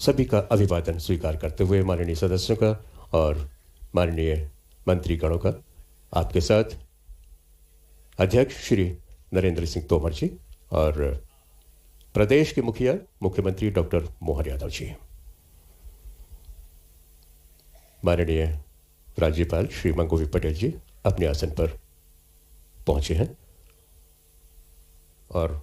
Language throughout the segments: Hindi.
सभी का अभिवादन स्वीकार करते हुए माननीय सदस्यों का और माननीय मंत्रीगणों का आपके साथ अध्यक्ष श्री नरेंद्र सिंह तोमर जी और प्रदेश के मुखिया मुख्यमंत्री डॉक्टर मोहन यादव जी, माननीय राज्यपाल श्री मंगूवी पटेल जी अपने आसन पर पहुंचे हैं और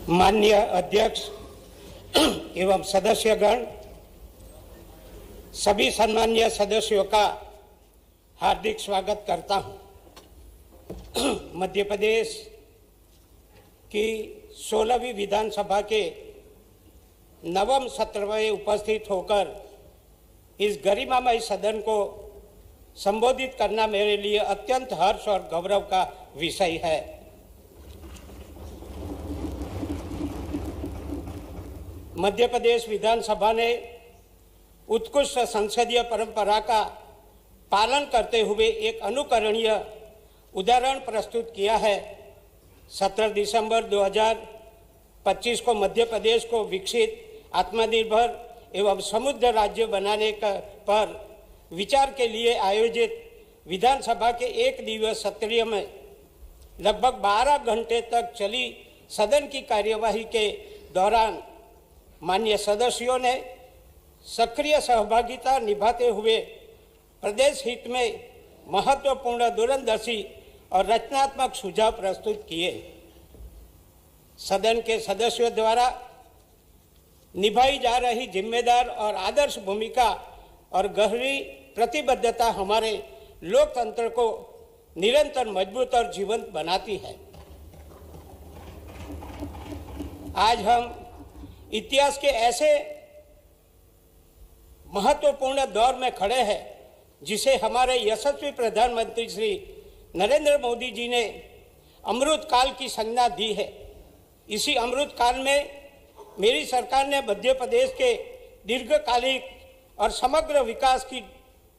माननीय अध्यक्ष एवं सदस्यगण, सभी सम्मानीय सदस्यों का हार्दिक स्वागत करता हूं। मध्य प्रदेश की 16वीं विधानसभा के नवम सत्र में उपस्थित होकर इस गरिमामय सदन को संबोधित करना मेरे लिए अत्यंत हर्ष और गौरव का विषय है। मध्य प्रदेश विधानसभा ने उत्कृष्ट संसदीय परंपरा का पालन करते हुए एक अनुकरणीय उदाहरण प्रस्तुत किया है। 17 दिसंबर 2025 को मध्य प्रदेश को विकसित, आत्मनिर्भर एवं समृद्ध राज्य बनाने पर विचार के लिए आयोजित विधानसभा के एक दिवसीय सत्र में लगभग 12 घंटे तक चली सदन की कार्यवाही के दौरान माननीय सदस्यों ने सक्रिय सहभागिता निभाते हुए प्रदेश हित में महत्वपूर्ण दूरंदर्शी और रचनात्मक सुझाव प्रस्तुत किए। सदन के सदस्यों द्वारा निभाई जा रही जिम्मेदार और आदर्श भूमिका और गहरी प्रतिबद्धता हमारे लोकतंत्र को निरंतर मजबूत और जीवंत बनाती है। आज हम इतिहास के ऐसे महत्वपूर्ण दौर में खड़े हैं जिसे हमारे यशस्वी प्रधानमंत्री श्री नरेंद्र मोदी जी ने अमृत काल की संज्ञा दी है। इसी अमृत काल में मेरी सरकार ने मध्य प्रदेश के दीर्घकालिक और समग्र विकास की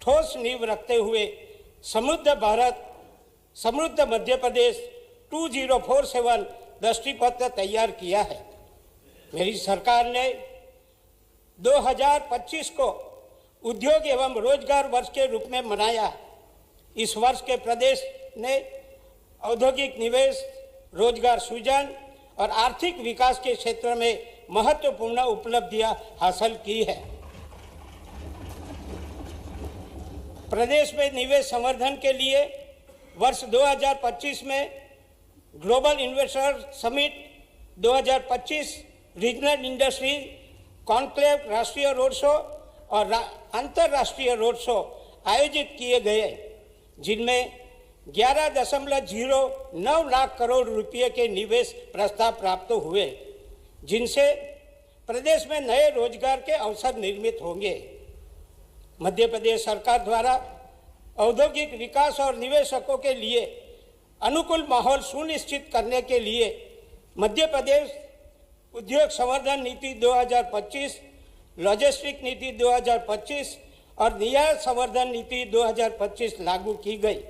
ठोस नींव रखते हुए समृद्ध भारत, समृद्ध मध्य प्रदेश 2047 दृष्टिपत्र तैयार किया है। मेरी सरकार ने 2025 को उद्योग एवं रोजगार वर्ष के रूप में मनाया। इस वर्ष के प्रदेश ने औद्योगिक निवेश, रोजगार सृजन और आर्थिक विकास के क्षेत्र में महत्वपूर्ण उपलब्धियां हासिल की है। प्रदेश में निवेश संवर्धन के लिए वर्ष 2025 में global investor summit 2025, regional industry conclave, राष्ट्रीय रोड शो और अंतर्राष्ट्रीय रोड शो आयोजित किए गए, जिनमें 11.09 लाख करोड़ रुपये के निवेश प्रस्ताव प्राप्त हुए, जिनसे प्रदेश में नए रोजगार के अवसर निर्मित होंगे। मध्य प्रदेश सरकार द्वारा औद्योगिक विकास और निवेशकों के लिए अनुकूल माहौल सुनिश्चित करने के लिए मध्य प्रदेश उद्योग संवर्धन नीति 2025, लॉजिस्टिक नीति 2025 और निर्यात संवर्धन नीति 2025 लागू की गई।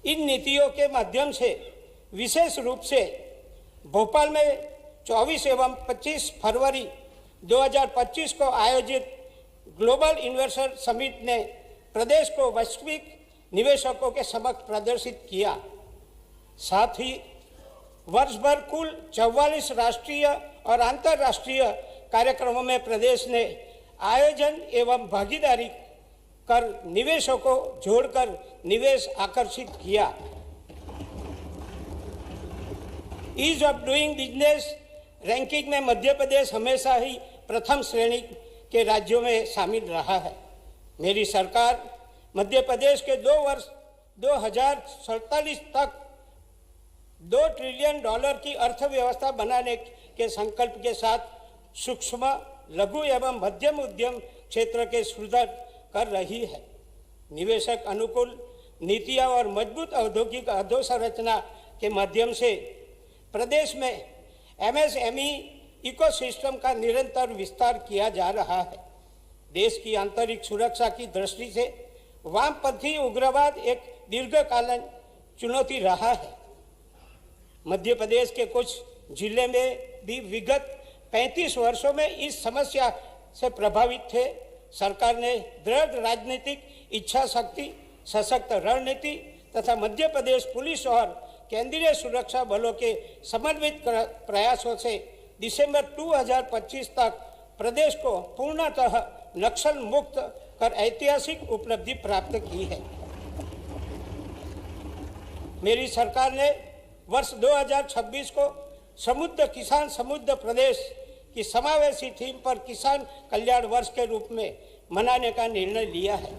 इन नीतियों के माध्यम से विशेष रूप से भोपाल में 24 एवं 25 फरवरी 2025 को आयोजित ग्लोबल इन्वेस्टर समिट ने प्रदेश को वैश्विक निवेशकों के समक्ष प्रदर्शित किया। साथ ही वर्ष भर कुल 44 राष्ट्रीय और अंतर्राष्ट्रीय कार्यक्रमों में प्रदेश ने आयोजन एवं भागीदारी कर निवेशों को जोड़कर निवेश आकर्षित किया। Ease of doing business ranking में मध्य प्रदेश हमेशा ही प्रथम श्रेणी के राज्यों में शामिल रहा है। मेरी सरकार मध्य प्रदेश के 2 वर्ष 2047 तक $2 ट्रिलियन की अर्थव्यवस्था बनाने के संकल्प के साथ सूक्ष्म, लघु एवं मध्यम उद्यम क्षेत्र के सुधार कर रही है। निवेशक अनुकूल नीतियां और मजबूत औद्योगिक अधोसंरचना के माध्यम से प्रदेश में MSME इकोसिस्टम का निरंतर विस्तार किया जा रहा है। देश की आंतरिक सुरक्षा की दृष्टि से वामपंथी उग्रवाद एक दीर्घकालीन चुनौती रहा है। मध्य प्रदेश के कुछ जिले में भी विगत 35 वर्षों में इस समस्या से प्रभावित थे। सरकार ने दृढ़ राजनीतिक इच्छा शक्ति, सशक्त रणनीति तथा मध्य प्रदेश पुलिस और केंद्रीय सुरक्षा बलों के समन्वित प्रयासों से दिसंबर 2025 तक प्रदेश को पूर्णतः नक्सल मुक्त कर ऐतिहासिक उपलब्धि प्राप्त की है। मेरी सरकार ने वर्ष 2026 को समृद्ध किसान समृद्ध प्रदेश की समावेशी थीम पर किसान कल्याण वर्ष के रूप में मनाने का निर्णय लिया है।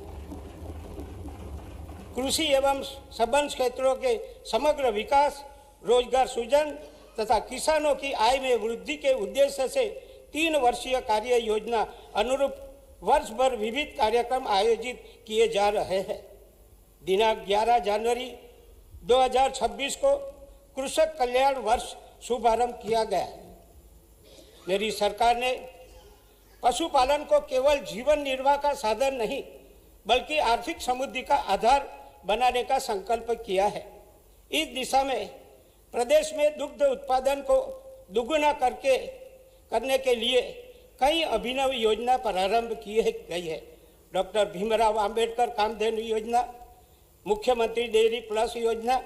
कृषि एवं संबद्ध क्षेत्रों के समग्र विकास, रोजगार सृजन तथा किसानों की आय में वृद्धि के उद्देश्य से 3 वर्षीय कार्य योजना अनुरूप वर्ष भर विविध कार्यक्रम आयोजित किए जा रहे हैं। दिनांक 11 जनवरी 2026 को कृषक कल्याण वर्ष शुभारंभ किया गया। मेरी सरकार ने पशुपालन को केवल जीवन निर्वाह का साधन नहीं बल्कि आर्थिक समृद्धि का आधार बनाने का संकल्प किया है। इस दिशा में प्रदेश में दुग्ध उत्पादन को दुगुना करने के लिए कई अभिनव योजना प्रारंभ की गई है। डॉक्टर भीमराव अंबेडकर कामधेनु योजना, मुख्यमंत्री डेयरी प्लस योजना,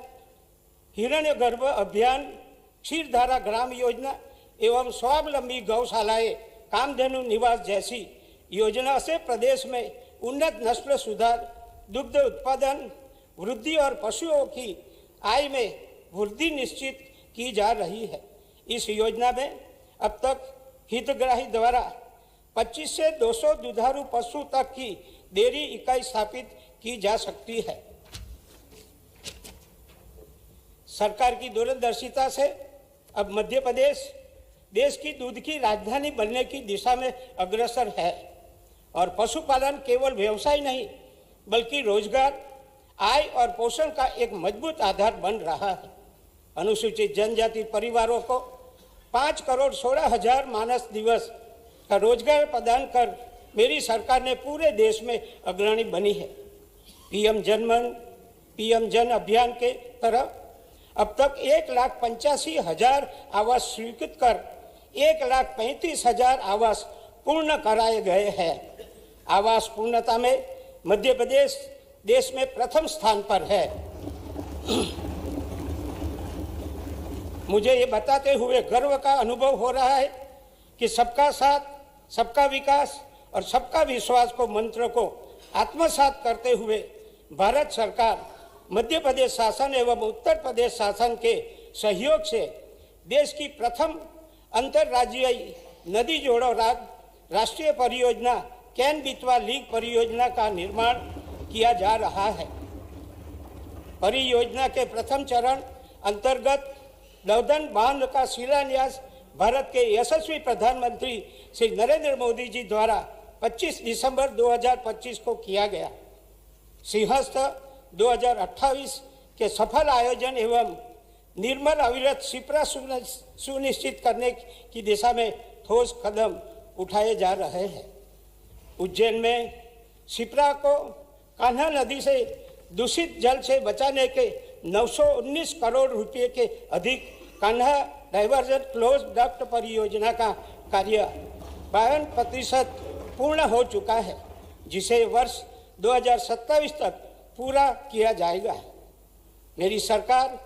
हिरण्यगर्भ अभियान, क्षीरधारा ग्राम योजना एवं स्वावलंबी गौशालाएं, कामधेनु निवास जैसी योजना से प्रदेश में उन्नत नस्ल सुधार, दुग्ध उत्पादन वृद्धि और पशुओं की आय में वृद्धि निश्चित की जा रही है। इस योजना में अब तक हितग्राही द्वारा 25 से 200 दुधारू पशु तक की डेयरी इकाई स्थापित की जा सकती है। सरकार की दूरदर्शिता से अब मध्य प्रदेश देश की दूध की राजधानी बनने की दिशा में अग्रसर है और पशुपालन केवल व्यवसाय नहीं बल्कि रोजगार, आय और पोषण का एक मजबूत आधार बन रहा है। अनुसूचित जनजाति परिवारों को 5,16,00,000 मानस दिवस का रोजगार प्रदान कर मेरी सरकार ने पूरे देश में अग्रणी बनी है। पीएम जन अभियान के तरफ अब तक 1,85,000 आवास स्वीकृत कर 1,35,000 आवास पूर्ण कराए गए हैं। आवास पूर्णता में मध्य प्रदेश देश में प्रथम स्थान पर है। मुझे ये बताते हुए गर्व का अनुभव हो रहा है कि सबका साथ, सबका विकास और सबका विश्वास को मंत्र को आत्मसात करते हुए भारत सरकार मध्य प्रदेश शासन एवं उत्तर प्रदेश शासन के सहयोग से देश की प्रथम अंतर्राज्यीय नदी जोड़ो राष्ट्रीय परियोजना कैन बितवा लिंक परियोजना का निर्माण किया जा रहा है। परियोजना के प्रथम चरण अंतर्गत दौधन बांध का शिलान्यास भारत के यशस्वी प्रधानमंत्री श्री नरेंद्र मोदी जी द्वारा 25 दिसंबर 2025 को किया गया। सिंहस्थ 2028 के सफल आयोजन एवं निर्मल अविरत शिप्रा सुनिश्चित करने की दिशा में ठोस कदम उठाए जा रहे हैं। उज्जैन में शिप्रा को कान्हा नदी से दूषित जल से बचाने के 919 करोड़ रुपए के अधिक कान्हा डाइवर्जन क्लोज डक्ट परियोजना का कार्य 52% पूर्ण हो चुका है, जिसे वर्ष 2027 तक पूरा किया जाएगा। मेरी सरकार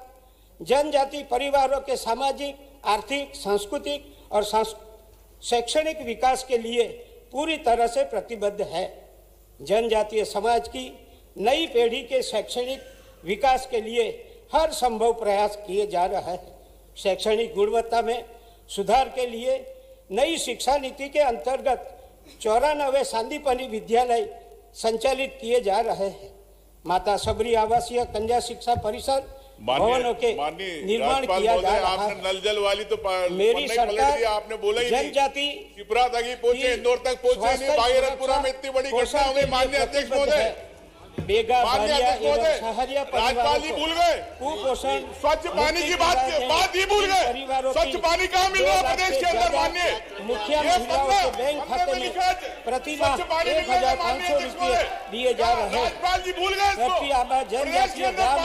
जनजाति परिवारों के सामाजिक, आर्थिक, सांस्कृतिक और शैक्षणिक विकास के लिए पूरी तरह से प्रतिबद्ध है। जनजातीय समाज की नई पीढ़ी के शैक्षणिक विकास के लिए हर संभव प्रयास किए जा रहा है। शैक्षणिक गुणवत्ता में सुधार के लिए नई शिक्षा नीति के अंतर्गत 94 सांदीपनी विद्यालय संचालित किए जा रहे हैं। माता सबरी आवासीय कन्या शिक्षा परिसर भवनों के निर्माण किया जा रहा है। नल जल वाली तो मेरी सरकार आपने बोला ही जनजाति शिप्रा तक ही पहुंचे, इंदौर तक पहुंचे नहीं। भागीरथपुरा में इतनी बड़ी घटना हो गई। माननीय अध्यक्ष महोदय, बेगा भारिया एवं सहारिया राज्यपाल जी भूल गए कुपोषण, स्वच्छ पानी की बात ही भूल गए। स्वच्छ पानी कहाँ मिल रहा है प्रदेश के अंदर? माननीय मुखिया महिलाओं के बैंक खाते में प्रति माह 1,500 रुपये दिए जा रहे हैं। राज्यपाल जी भूल गए। प्रति आबा जनजातीय ग्राम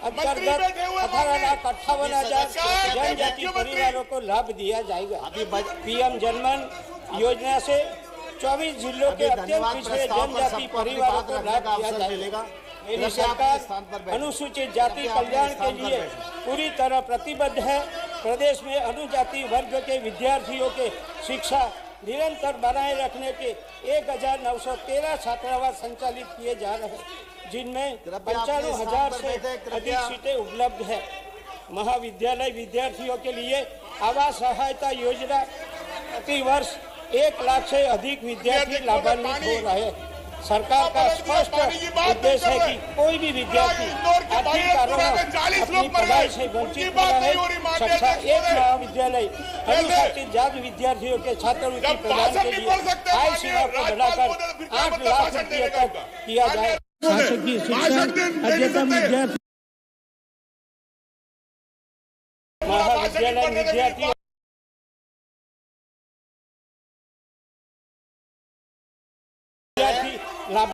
अंतर्गत 18,58,000 जनजातीय परिवारों को लाभ दिया जाएगा। पीएम जनमन योजना से 24 जिलों के अत्यंत पिछड़े जनजाति परिवारों को लाभ दिया जाएगा। मेरी सरकार अनुसूचित जाति कल्याण के लिए पूरी तरह प्रतिबद्ध है। प्रदेश में अनुजाति वर्ग के विद्यार्थियों के शिक्षा निरंतर बनाए रखने के 1,913 छात्रावास संचालित किए जा रहे हैं, जिनमें 95,000 से अधिक सीटें उपलब्ध है। महाविद्यालय विद्यार्थियों के लिए आवास सहायता योजना प्रति वर्ष 1 लाख से अधिक विद्यार्थी लाभान्वित हो रहे हैं। सरकार का स्पष्ट उद्देश्य है कि कोई भी विद्यार्थी आर्थिक कारणों अपनी पढ़ाई से वंचित न रहे। कक्षा 1 महाविद्यालय अनुसूचित जाति विद्यार्थियों के छात्रवृत्ति प्रदान के लिए आय सीमा को बढ़ाकर 8 लाख रुपये तक किया जाए। महाविद्यालय विद्यार्थी लाभ